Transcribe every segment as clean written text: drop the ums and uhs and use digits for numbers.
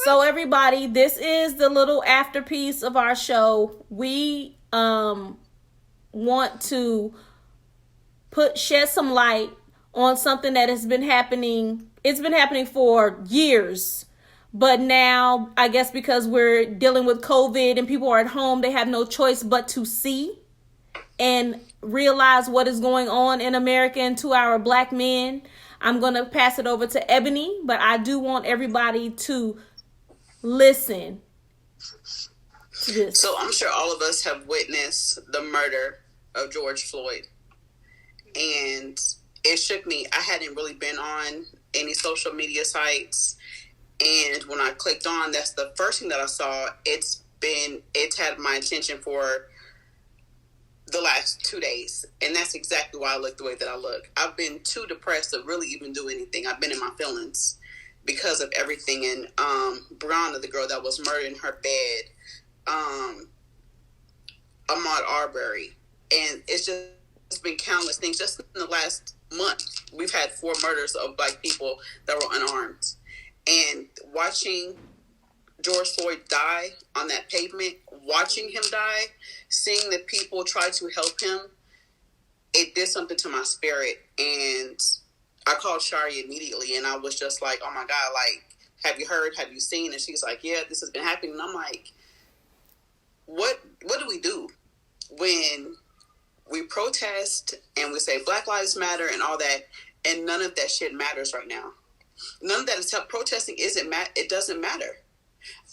So everybody, this is the little afterpiece of our show. We want to shed some light on something that has been happening. It's been happening for years. But now, I guess because we're dealing with COVID and people are at home, they have no choice but to see and realize what is going on in America and to our black men. I'm going to pass it over to Ebony, but I do want everybody to listen to this. So I'm sure all of us have witnessed the murder of George Floyd. And it shook me. I hadn't really been on any social media sites. And when I clicked on, that's the first thing that I saw. It's had my attention for the last 2 days. And that's exactly why I look the way that I look. I've been too depressed to really even do anything. I've been in my feelings because of everything. And Brianna, the girl that was murdered in her bed, Ahmaud Arbery. And it's been countless things. Just in the last month, we've had 4 murders of black people that were unarmed. And watching George Floyd die on that pavement, watching him die, seeing the people try to help him, it did something to my spirit. And I called Shari immediately, and I was just like, oh my God, like, have you heard? Have you seen? And she's like, yeah, this has been happening. And I'm like, what do we do when we protest and we say Black Lives Matter and all that, and none of that shit matters right now? None of that is protesting. It doesn't matter.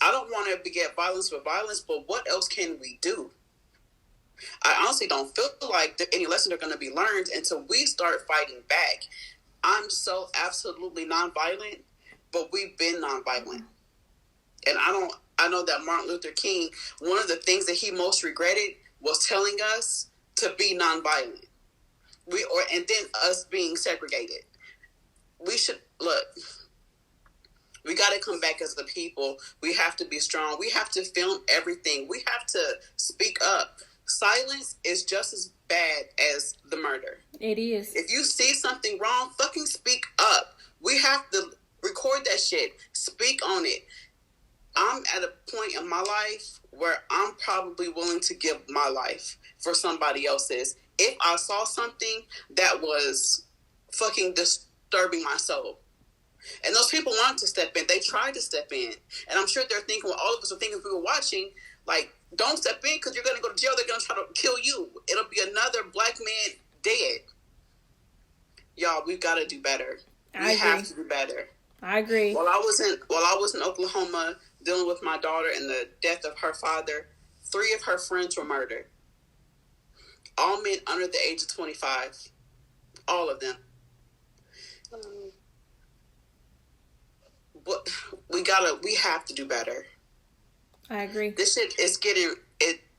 I don't want to beget violence for violence, but what else can we do? I honestly don't feel like any lessons are going to be learned until we start fighting back. I'm so absolutely nonviolent, but we've been nonviolent. And I know that Martin Luther King, one of the things that he most regretted was telling us to be nonviolent. And then us being segregated. We should look. We got to come back as the people. We have to be strong. We have to film everything. We have to speak up. Silence is just as bad as the murder. It is. If you see something wrong, fucking speak up. We have to record that shit. Speak on it. I'm at a point in my life where I'm probably willing to give my life for somebody else's. If I saw something that was fucking disturbing my soul. And those people wanted to step in. They tried to step in. And I'm sure they're thinking, well, all of us are thinking if we were watching, like, don't step in because you're going to go to jail. They're going to try to kill you. It'll be another black man dead. Y'all, we've got to do better. We have to do better. I agree. While I was in Oklahoma dealing with my daughter and the death of her father, 3 of her friends were murdered. All men under the age of 25. All of them. But we have to do better. I agree. This shit is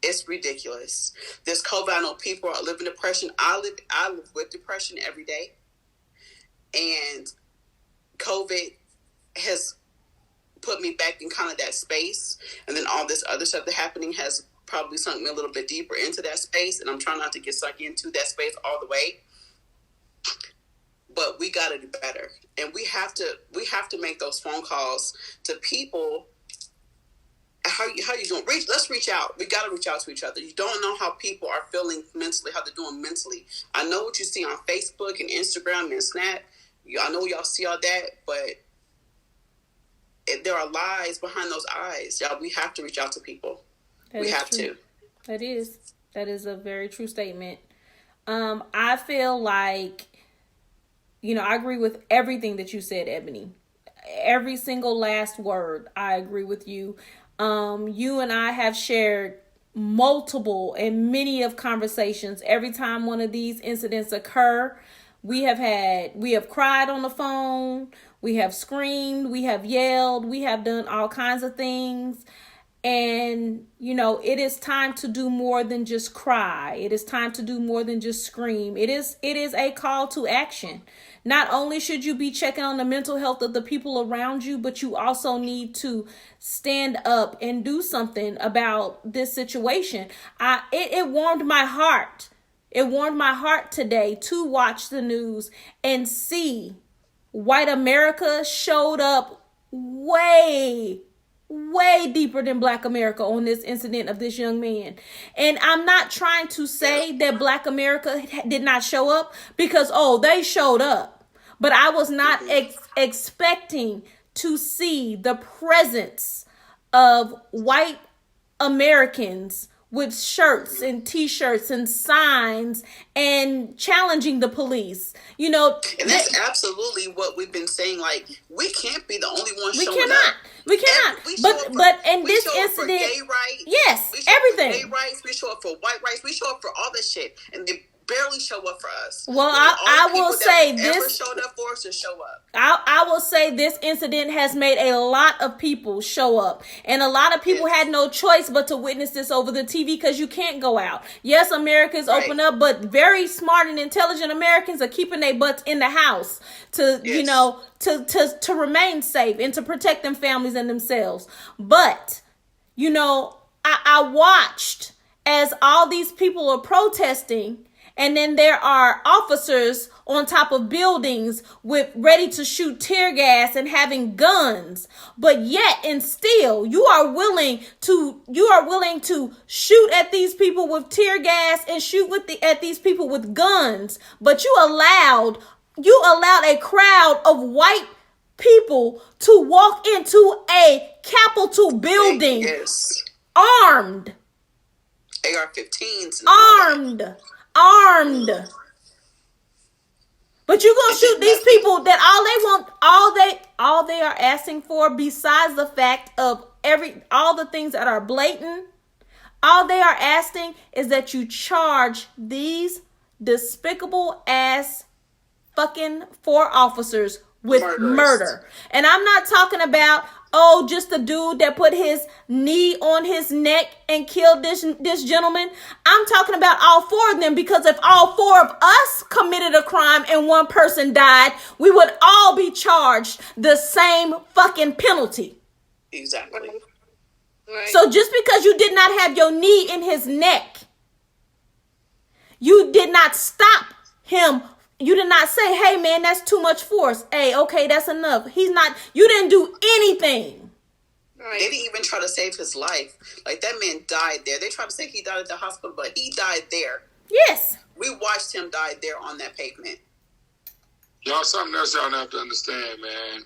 it's ridiculous. This COVID, I know people are living depression. I live with depression every day. And COVID has put me back in kind of that space. And then all this other stuff that's happening has probably sunk me a little bit deeper into that space. And I'm trying not to get sucked into that space all the way. But we got to do better. And we have to make those phone calls to people. How you doing? Let's reach out. We got to reach out to each other. You don't know how people are feeling mentally, how they're doing mentally. I know what you see on Facebook and Instagram and Snap. I know y'all see all that, but there are lies behind those eyes. Y'all, we have to reach out to people. We have to. That is a very true statement. I feel like, I agree with everything that you said, Ebony. Every single last word, I agree with you. You and I have shared multiple and many of conversations. Every time one of these incidents occur, we have cried on the phone, we have screamed, we have yelled, we have done all kinds of things. And, it is time to do more than just cry. It is time to do more than just scream. It is a call to action. Not only should you be checking on the mental health of the people around you, but you also need to stand up and do something about this situation. It warmed my heart. It warmed my heart today to watch the news and see white America showed up way way deeper than Black America on this incident of this young man. And I'm not trying to say that Black America did not show up, because, they showed up. But I was not expecting to see the presence of white Americans with shirts and t-shirts and signs and challenging the police. And that's absolutely what we've been saying. Like, we can't be the only ones showing up. We cannot. But in this incident, gay rights, yes, we show everything. Up for gay rights, we show up for white rights, we show up for all this shit, and they barely show up for us. Well, I will say this. Ever showed up for us to show up. I will say this incident has made a lot of people show up, and a lot of people had no choice but to witness this over the TV, because you can't go out. Yes, America's open up, but very smart and intelligent Americans are keeping their butts in the house to to remain safe and to protect them families and themselves. But I watched as all these people are protesting. And then there are officers on top of buildings with ready to shoot tear gas and having guns. But yet and still, you are willing to shoot at these people with tear gas and shoot at these people with guns. But you allowed a crowd of white people to walk into a Capitol building armed. AR-15s. Armed. But you're gonna shoot these people that all they are asking for, besides the fact of all the things that are blatant, all they are asking is that you charge these despicable ass fucking 4 officers with murder. And I'm not talking about just the dude that put his knee on his neck and killed this gentleman. I'm talking about all 4 of them, because if all 4 of us committed a crime and 1 person died, we would all be charged the same fucking penalty. Exactly. Right. So just because you did not have your knee in his neck, you did not stop him. You did not say, hey, man, that's too much force. Hey, okay, that's enough. You didn't do anything. Right. They didn't even try to save his life. Like, that man died there. They tried to say he died at the hospital, but he died there. Yes. We watched him die there on that pavement. Y'all, something else y'all have to understand, man.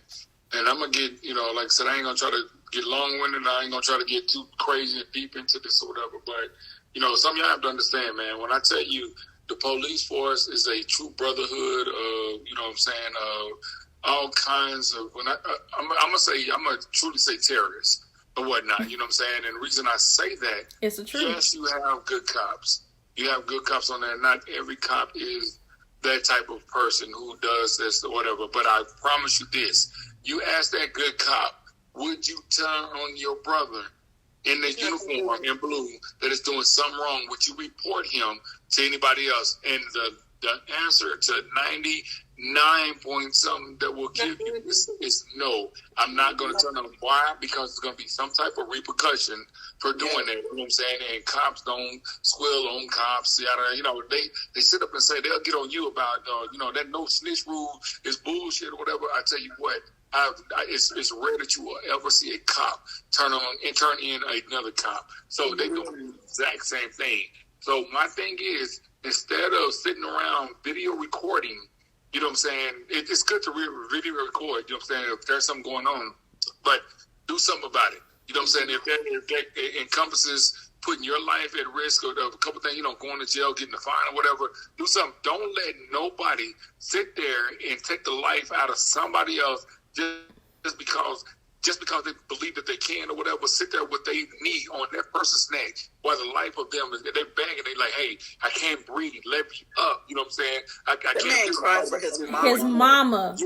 And I'm going to get, like I said, I ain't going to try to get long-winded. I ain't going to try to get too crazy and deep into this or whatever. But, something y'all have to understand, man. When I tell you, the police force is a true brotherhood of, all kinds of, I'm going to truly say terrorists or whatnot, you know what I'm saying? And the reason I say that, it's the truth. Yes, you have good cops. You have good cops on there. Not every cop is that type of person who does this or whatever. But I promise you this, you ask that good cop, would you turn on your brother in the uniform in blue that is doing something wrong? Would you report him to anybody else? And the answer to 99 point something that will give you is no. I'm not going to turn on him. Why? Because there's going to be some type of repercussion for doing that. You know what I'm saying? And cops don't squill on cops. They sit up and say they'll get on you about that no snitch rule is bullshit or whatever. I tell you what. It's rare that you will ever see a cop turn in another cop. So they're doing the exact same thing. So my thing is, instead of sitting around video recording, you know what I'm saying? It's good to video record, you know what I'm saying, if there's something going on, but do something about it. You know what I'm saying? If that encompasses putting your life at risk or a couple things, going to jail, getting a fine or whatever, do something. Don't let nobody sit there and take the life out of somebody else just because they believe that they can or whatever, sit there with their knee on that person's neck while the life of them is, they're begging, they like, hey, I can't breathe, let me up. You know what I'm saying? I can't. Man cries for his mama. His mama.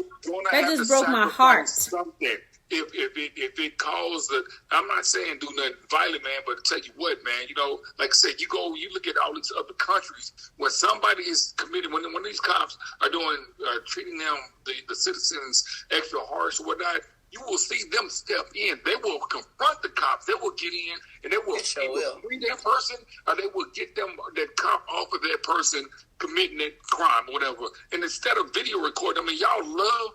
That just broke my heart. Something. If it calls I'm not saying do nothing violent, man, but tell you what, man, like I said, you look at all these other countries when somebody is committed, when these cops are treating them, the citizens extra harsh or whatnot, you will see them step in. They will confront the cops. They will get in and they will free that person, or they will get that cop off of that person committing that crime or whatever. And instead of video recording, we love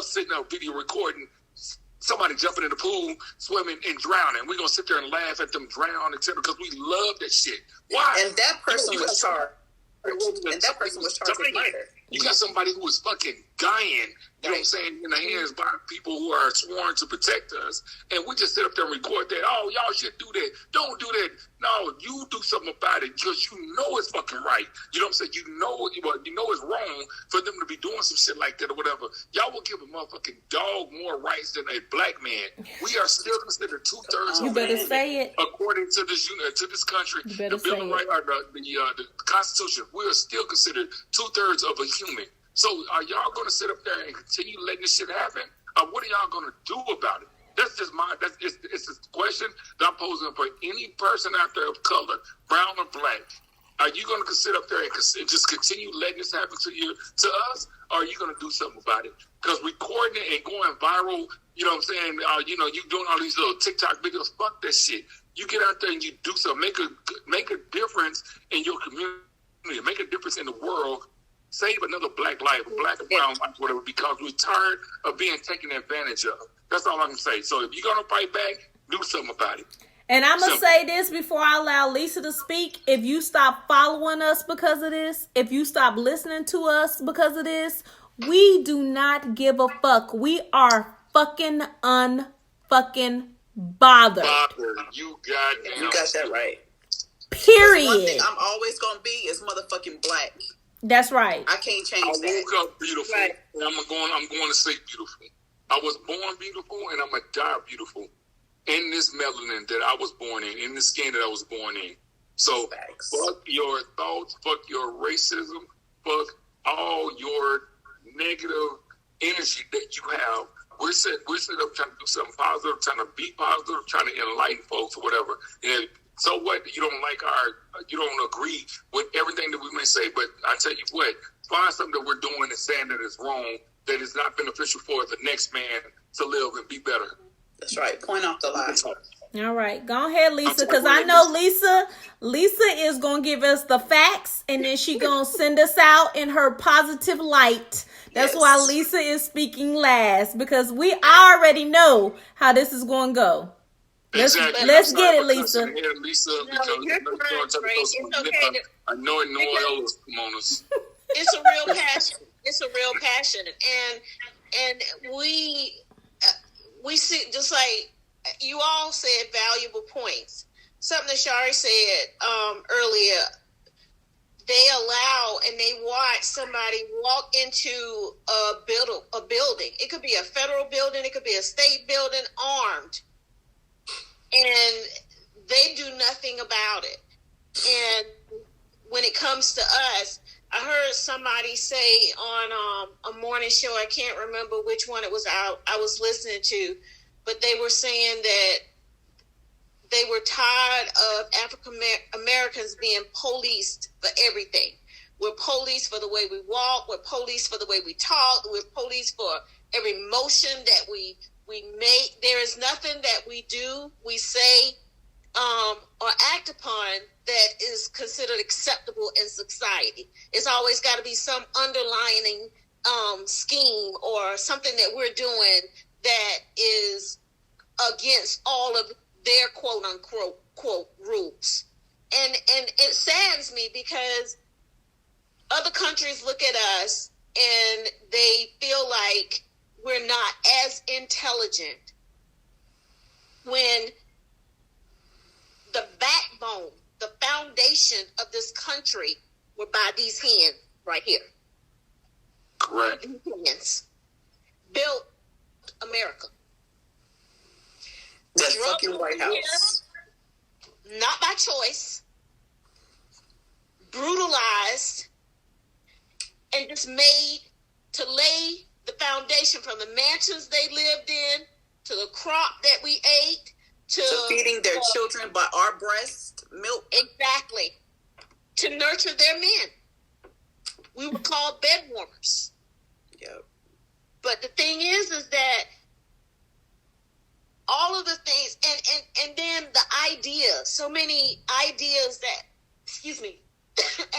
sitting out video recording somebody jumping in the pool, swimming and drowning. We're gonna sit there and laugh at them drown, etc. Because we love that shit. Why? And that person was charged. And that person was charged with murder. You got somebody who is fucking dying, you know what I'm saying, in the hands by people who are sworn to protect us, and we just sit up there and record that. Oh, y'all should do that. Don't do that. No, you do something about it because you know it's fucking right. You know what I'm saying? You know it's wrong for them to be doing some shit like that or whatever. Y'all will give a motherfucking dog more rights than a black man. We are still considered 2/3. You better say it. According to this country, the Bill of Rights, the Constitution, we are still considered 2/3 of a human. So are y'all going to sit up there and continue letting this shit happen? What are y'all going to do about it? That's just it's a question that I'm posing for any person out there of color, brown or black. Are you going to sit up there and just continue letting this happen to us? Or are you going to do something about it? Because recording it and going viral, you know what I'm saying? You doing all these little TikTok videos, fuck that shit. You get out there and you do something. Make a difference in your community. Make a difference in the world. Save another black life, black and brown life, whatever, because we're tired of being taken advantage of. That's all I can say. So if you're going to fight back, do something about it. And I'm going to say this before I allow Lisa to speak. If you stop following us because of this, if you stop listening to us because of this, we do not give a fuck. We are fucking unfucking bothered. You got that right. Period. One thing I'm always going to be is motherfucking black. That's right. I can't change that. I woke up beautiful, and I'm going to sleep beautiful. I was born beautiful, and I'm going to die beautiful. In this melanin that I was born in the skin that I was born in. So, fuck your thoughts, fuck your racism, fuck all your negative energy that you have. We're sitting up trying to do something positive, trying to be positive, trying to enlighten folks or whatever. And so what? You don't agree with everything that we may say, but I tell you what, find something that we're doing and saying that is wrong, that is not beneficial for the next man to live and be better. That's right. Point out the lie. All right. Go ahead, Lisa, because I know Lisa is going to give us the facts, and then she going to send us out in her positive light. That's why Lisa is speaking last, because we already know how this is going to go. Let's get it, Lisa. Lisa, no, you're correct, Ray. It's okay. I know Noel is on us. It's a real passion. It's a real passion, and we see, just like you all said, valuable points. Something that Shari said earlier. They allow and they watch somebody walk into a building. It could be a federal building. It could be a state building, armed. And they do nothing about it. And when it comes to us, I heard somebody say on a morning show, I can't remember which one it was I was listening to, but they were saying that they were tired of African Americans being policed for everything. We're policed for the way we walk. We're policed for the way we talk. We're policed for every motion that we make. There is nothing that we do, we say, or act upon that is considered acceptable in society. It's always got to be some underlying scheme or something that we're doing that is against all of their quote unquote rules. And it saddens me because other countries look at us and they feel like we're not as intelligent when the backbone, the foundation of this country were by these hands right here. Correct. These hands built America. That fucking White House. Here, not by choice, brutalized, and just made to lay the foundation from the mansions they lived in to the crop that we ate to feeding their children by our breast milk. Exactly. To nurture their men. We were called bed warmers. Yep. But the thing is that all of the things, and then the ideas, so many ideas that,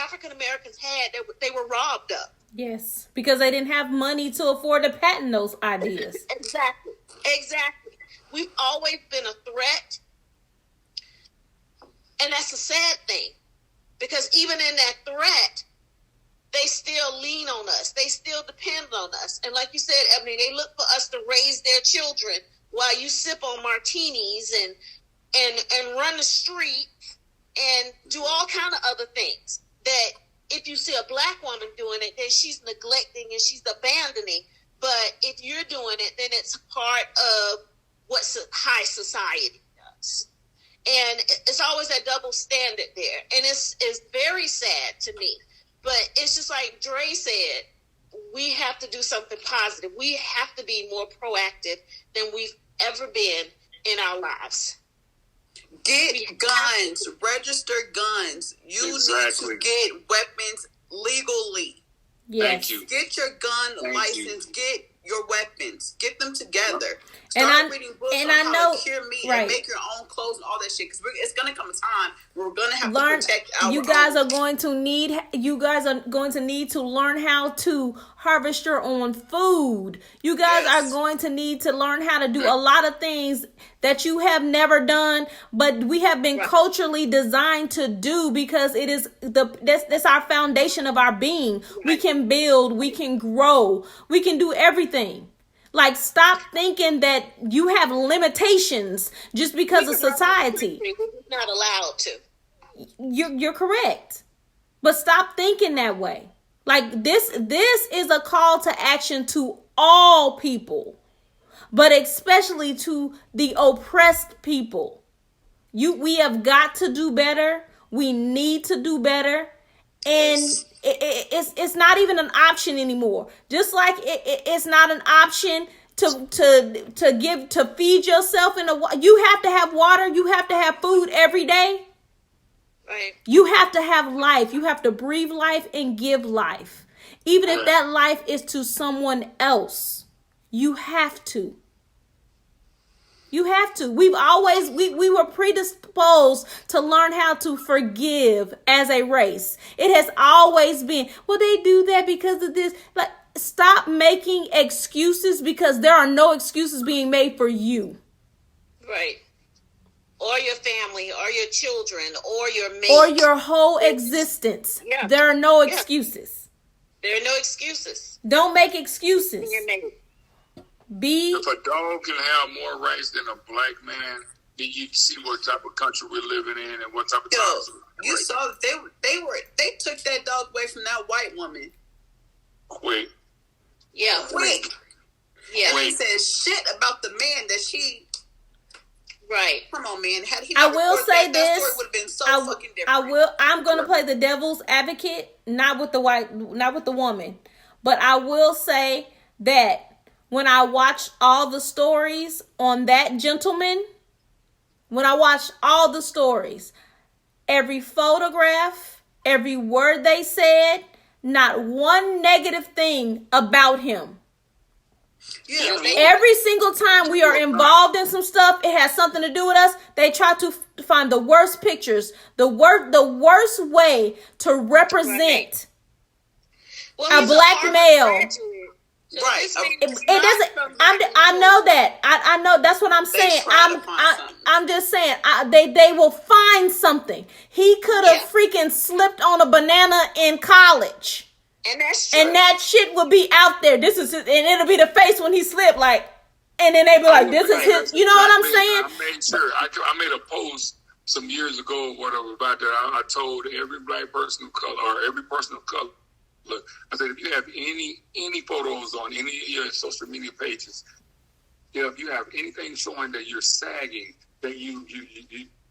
African Americans had, they were robbed of. Yes, because they didn't have money to afford to patent those ideas. Exactly. Exactly. We've always been a threat. And that's a sad thing. Because even in that threat, they still lean on us. They still depend on us. And like you said, Ebony, they look for us to raise their children while you sip on martinis and run the street and do all kind of other things. That if you see a black woman doing it, then she's neglecting and she's abandoning. But if you're doing it, then it's part of what high society does. And it's always that double standard there. And it's very sad to me. But it's just like Dre said, we have to do something positive. We have to be more proactive than we've ever been in our lives. Get guns, register guns. You need to get weapons legally. Yes. Thank you. Get your gun license. Get your weapons. Get them together. And Start reading books on I how know, to cure meat right. and make your own clothes and all that shit. Because it's going to come a time where we're going to have to protect our You guys are going to need to learn how to harvest your own food. You guys are going to need to learn how to do a lot of things that you have never done, but we have been culturally designed to do, because it is that's our foundation of our being. We can build, we can grow, we can do everything. Like, stop thinking that you have limitations just because of society. We're not allowed to. You're correct. But stop thinking that way. Like, this is a call to action to all people, but especially to the oppressed people. We have got to do better. We need to do better. And it's not even an option anymore. Just like it's not an option to feed yourself you have to have water, you have to have food every day. Right. You have to have life. You have to breathe life and give life. Even if that life is to someone else, you have to. You have to. We were predisposed to learn how to forgive as a race. It has always been, well, they do that because of this. Like, stop making excuses, because there are no excuses being made for you. Right. Or your family, or your children, or your mate. Or your whole existence. Yeah. There are no excuses. There are no excuses. Don't make excuses. Your mate. If a dog can have more rights than a black man, then you see what type of country we're living in and what type of times. You saw that they took that dog away from that white woman. Quick. Yeah. Quick. Yeah. And he said shit about the man that she. Right. Come on, man. Had he I will say that this. story would have been so fucking different. I'm going to play the devil's advocate, not with the woman, but I will say that when I watched all the stories on that gentleman, every photograph, every word they said, not one negative thing about him. Yeah, every single time we are involved in some stuff, it has something to do with us. They try to find the worst pictures, the worst way to represent a black male. Right. It doesn't. I know that. I know. That's what I'm saying. I'm just saying. They will find something. He could have freaking slipped on a banana in college. And that's true. And that shit will be out there. This is, and it'll be the face when he slipped, like, and then they be like, "This is his." You know what I'm saying? I made sure. I made a post some years ago, or whatever, about that. I told every black person of color, or every person of color, look, I said, if you have any photos on any of your social media pages, if you have anything showing that you're sagging, that you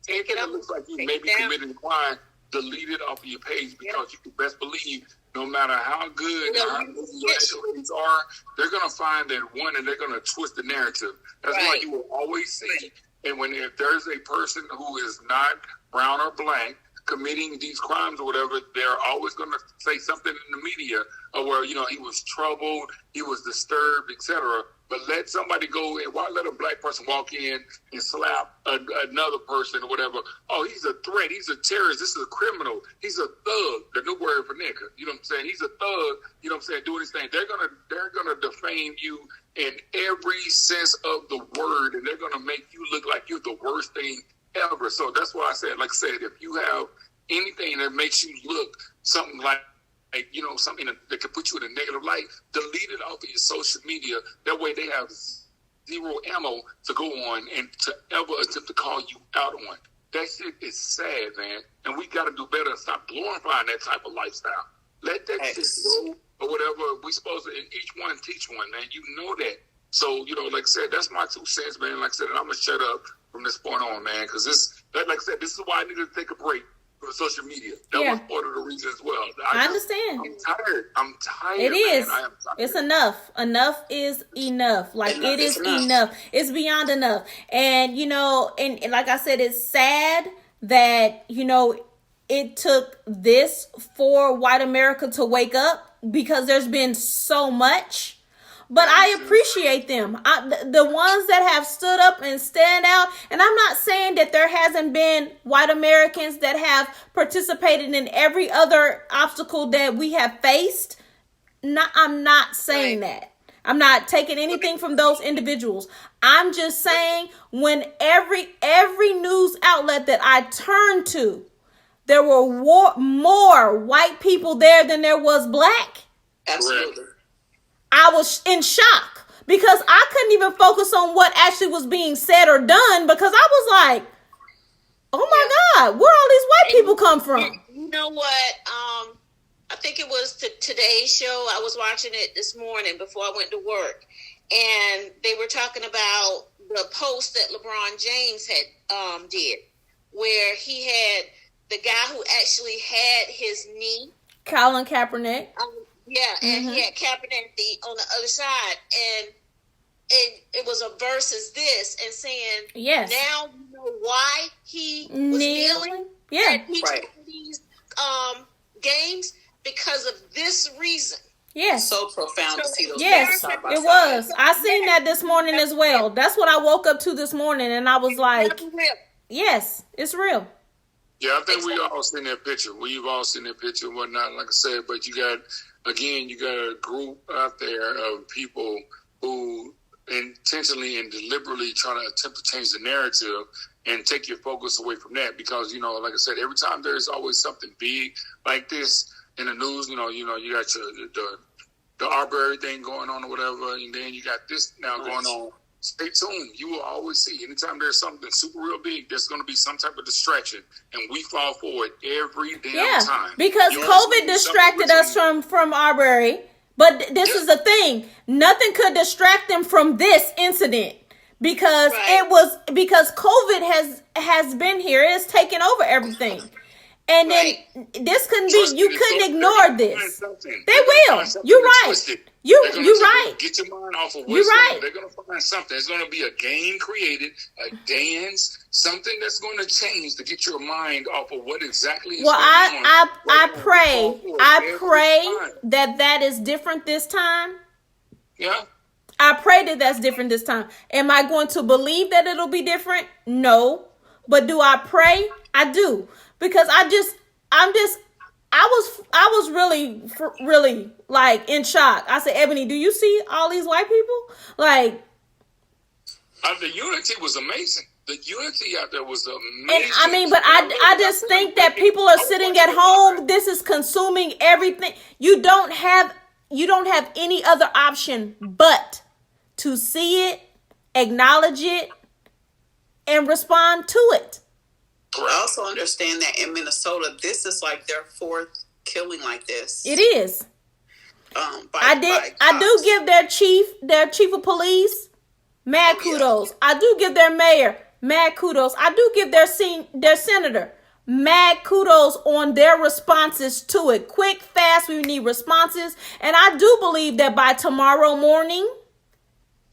take it up, looks like you maybe committed a crime, delete it off of your page, because you can best believe, no matter how good or how good your accolades are, they're going to find that one, and they're going to twist the narrative. That's why you will always see, and if there's a person who is not brown or black, committing these crimes or whatever, they're always going to say something in the media or where, you know, he was troubled, he was disturbed, etc. But let somebody go and let a black person walk in and slap another person or whatever. Oh, he's a threat. He's a terrorist. This is a criminal. He's a thug. The new word for nigga. You know what I'm saying? He's a thug. You know what I'm saying? Doing his thing. They're gonna defame you in every sense of the word, and they're gonna make you look like you're the worst thing ever. So that's why I said, like I said, if you have anything that makes you look something like you know, something that could put you in a negative light, delete it off of your social media. That way they have zero ammo to go on and to ever attempt to call you out on. That shit is sad, man. And we got to do better and stop glorifying that type of lifestyle. Let that shit go or whatever. We supposed to, and each one teach one, man. You know that. So, you know, like I said, that's my 2 cents, man. Like I said, and I'm going to shut up from this point on, man, because like I said, this is why I needed to take a break from social media. That was part of the reason as well. I understand. I'm tired. It is. Man. I am tired. It's enough. Enough is enough. Like, it is enough. It's beyond enough. And, you know, and like I said, it's sad that, you know, it took this for white America to wake up, because there's been so much. But I appreciate them. The ones that have stood up and stand out. And I'm not saying that there hasn't been white Americans that have participated in every other obstacle that we have faced. I'm not saying that. I'm not taking anything from those individuals. I'm just saying, when every news outlet that I turned to, there were more white people there than there was black. Absolutely. I was in shock, because I couldn't even focus on what actually was being said or done, because I was like, oh my God, where all these white people come from? You know what? I think it was today's show. I was watching it this morning before I went to work, and they were talking about the post that LeBron James had did, where he had the guy who actually had his knee, Colin Kaepernick. And he had Kaepernick on the other side, and it was a versus this, and saying, now you know why he was kneeling at each of these games, because of this reason. Yes. So profound to see those. Yes, it was. I seen that this morning as well. That's what I woke up to this morning, and I was like, yes, it's real. Yeah, I think we all seen that picture. We've all seen that picture and whatnot, like I said, but you got a group out there of people who intentionally and deliberately trying to attempt to change the narrative and take your focus away from that, because, you know, like I said, every time there's always something big like this in the news, you got the Arbery thing going on or whatever, and then you got this now going on. Stay tuned. You will always see, anytime there's something super real big, there's going to be some type of distraction, and we fall for it every damn time. Because COVID distracted us from Arbery. But this is the thing. Nothing could distract them from this incident, because because COVID has been here. It has taken over everything. And then this couldn't be, you couldn't ignore this. They will. You're right. You're right. Get your mind off of what's going on. They're going to find something. There's going to be a game created, a dance, something that's going to change to get your mind off of what exactly is going on. I pray that is different this time. Yeah. I pray that that's different this time. Am I going to believe that it'll be different? No. But do I pray? I do. Because I was really like in shock. I said, Ebony, do you see all these white people? Like, the unity was amazing. The unity out there was amazing. And I mean, but I just think that people are sitting at home. This is consuming everything. You don't have any other option but to see it, acknowledge it, and respond to it. I also understand that in Minnesota, this is like their 4th killing like this. It is. I do give their chief of police mad kudos. I do give their mayor mad kudos. I do give their senator mad kudos on their responses to it. Quick, fast, we need responses. And I do believe that by tomorrow morning,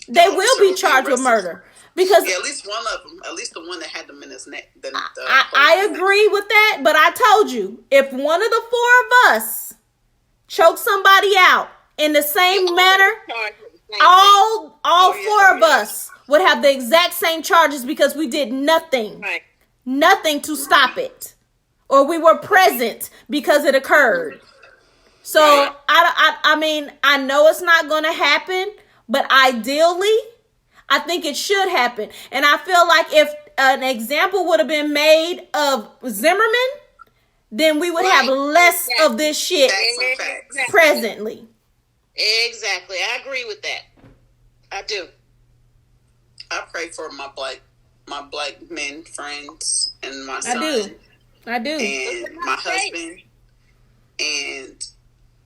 they will be charged with murder. Because at least one of them, at least the one that had them in his neck. I agree with that, but I told you, if one of the four of us choke somebody out in the same manner, all four of us would have the exact same charges because we did nothing. Right. Nothing to stop it. Or we were present because it occurred. So, I mean, I know it's not going to happen, but ideally, I think it should happen. And I feel like if an example would have been made of Zimmerman, then we would have less of this shit presently. Exactly. I agree with that. I do. I pray for my black men friends and my son. I do. And my husband. And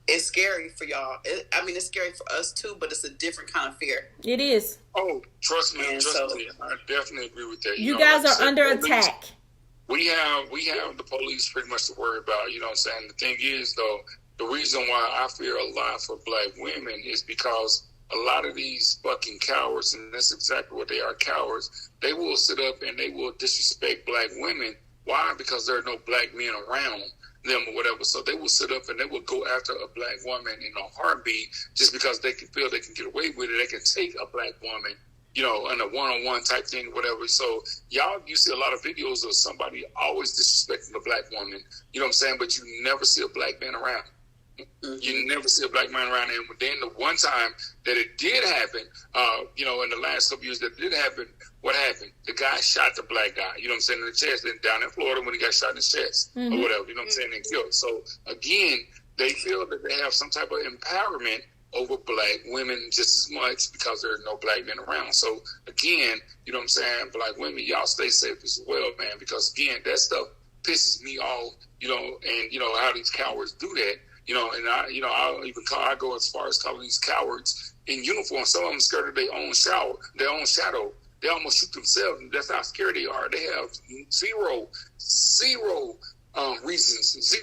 it's scary for y'all. It's scary for us too, but it's a different kind of fear. It is. Oh, trust me. I definitely agree with that. You guys are under attack. We have the police pretty much to worry about. You know what I'm saying? The thing is, though, the reason why I fear a lot for black women is because a lot of these fucking cowards, and that's exactly what they are, cowards, they will sit up and they will disrespect black women. Why? Because there are no black men around them or whatever. So they will sit up and they will go after a black woman in a heartbeat just because they can feel they can get away with it. They can take a black woman, you know, in a one-on-one type thing, whatever. So you see a lot of videos of somebody always disrespecting a black woman, you know what I'm saying? But you never see a black man around. You never see a black man around. And then the one time that it did happen, you know, in the last couple years that did happen, what happened? The guy shot the black guy, you know what I'm saying, in the chest, and down in Florida when he got shot in his chest or whatever, you know what I'm saying, and killed. So again, they feel that they have some type of empowerment over black women just as much because there are no black men around. So again, you know what I'm saying, black women, y'all stay safe as well, man, because again, that stuff pisses me off, you know, and you know how these cowards do that. You know, and I go as far as calling these cowards in uniform. Some of them scared of their own shadow. They almost shoot themselves. That's how scared they are. They have zero reasons.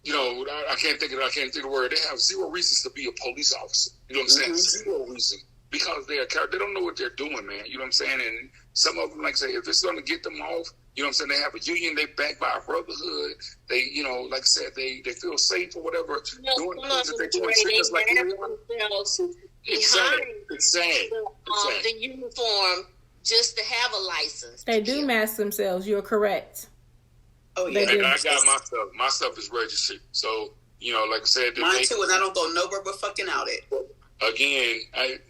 You know, I can't think of the word. They have zero reasons to be a police officer. You know what I'm saying? Zero reason. Because they are cowards. They don't know what they're doing, man. You know what I'm saying? And some of them, like I say, if it's going to get them off, you know what I'm saying, they have a union, they backed by a brotherhood. They, you know, like I said, they feel safe or whatever. Doing things that they doing serious like It's sad. The uniform just to have a license. They do mask themselves. You're correct. Oh yeah. And I got my stuff. My stuff is registered. So, you know, like I said, mine too, and I don't go nowhere but fucking out it. Again,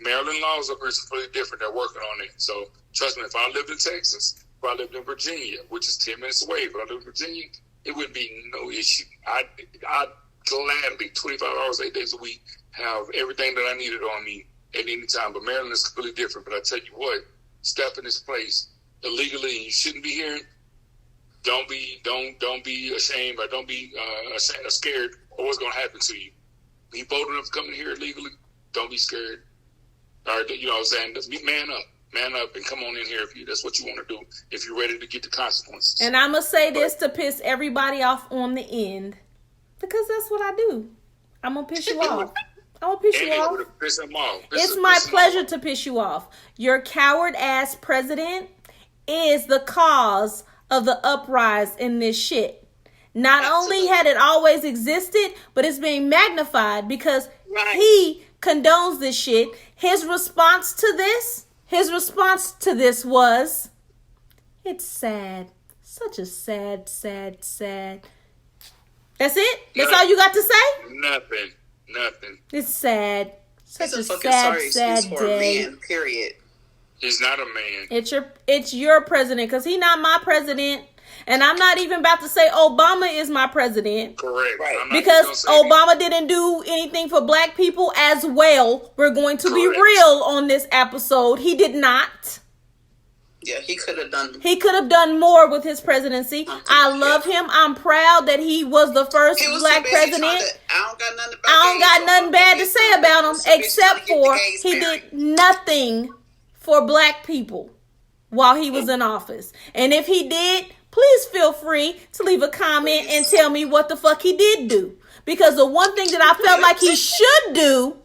Maryland laws are completely different. They're working on it. So trust me, if I lived in Texas, if I lived in Virginia, which is 10 minutes away, if I lived in Virginia, it would be no issue. I'd gladly, 25 hours, 8 days a week, have everything that I needed on me at any time. But Maryland is completely different. But I tell you what, step in this place illegally and you shouldn't be here. Don't be ashamed, or don't be scared of what's going to happen to you. You bold enough to come in here illegally, don't be scared. Or, you know what I'm saying? Just man up and come on in here if that's what you want to do, if you're ready to get the consequences. And I'm going to say this to piss everybody off on the end, because that's what I do. I'm going to piss you off. I'm going to piss you off. Piss them off. It's my pleasure to piss you off. Your coward-ass president is the cause of the uprise in this shit. Not only had it always existed, but it's being magnified because he condones this shit. His response to this was, it's sad. Such a sad. That's it? That's all you got to say? Nothing. It's sad. Such a sad for day. A man, period. He's not a man. It's your president, because he's not my president. And I'm not even about to say Obama is my president. Correct. Right. Because Obama didn't do anything for black people as well. We're going to be real on this episode. He did not. Yeah, he could have done. He could have done more with his presidency. I love him. I'm proud that he was the first black president. I don't got nothing bad to say about him, except for he did nothing for black people while he was in office. And if he did, please feel free to leave a comment and tell me what the fuck he did do. Because the one thing that I felt like he should do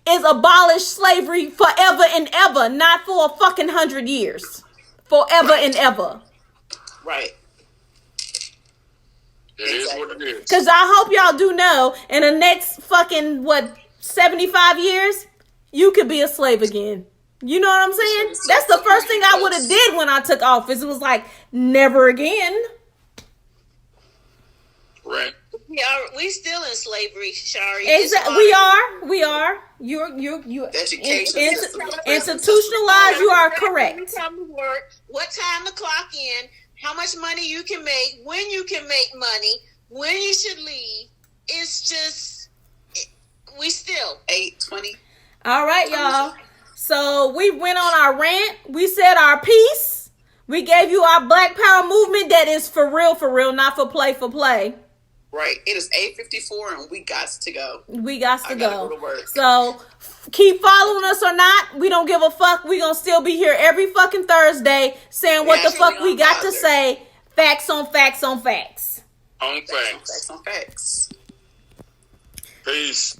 is abolish slavery forever and ever, not for a fucking 100 years. Forever and ever. Right. It is what it is. Because I hope y'all do know, in the next fucking, 75 years, you could be a slave again. You know what I'm saying? That's the first thing I would have did when I took office. It was like, never again. Right. We still in slavery, Shari. Exactly. We are. You Education. Institutionalized. You are correct. You come to work, what time to clock in, how much money you can make, when you can make money, when you should leave. It's just, we still 8:20. All right, y'all. So we went on our rant. We said our piece. We gave you our Black Power movement that is for real, not for play. Right. It is 8:54 and we got to go. We got to go to work. So keep following us or not. We don't give a fuck. We gonna still be here every fucking Thursday saying what the fuck we got to say. Facts on facts on facts. On facts. Facts on facts. Peace.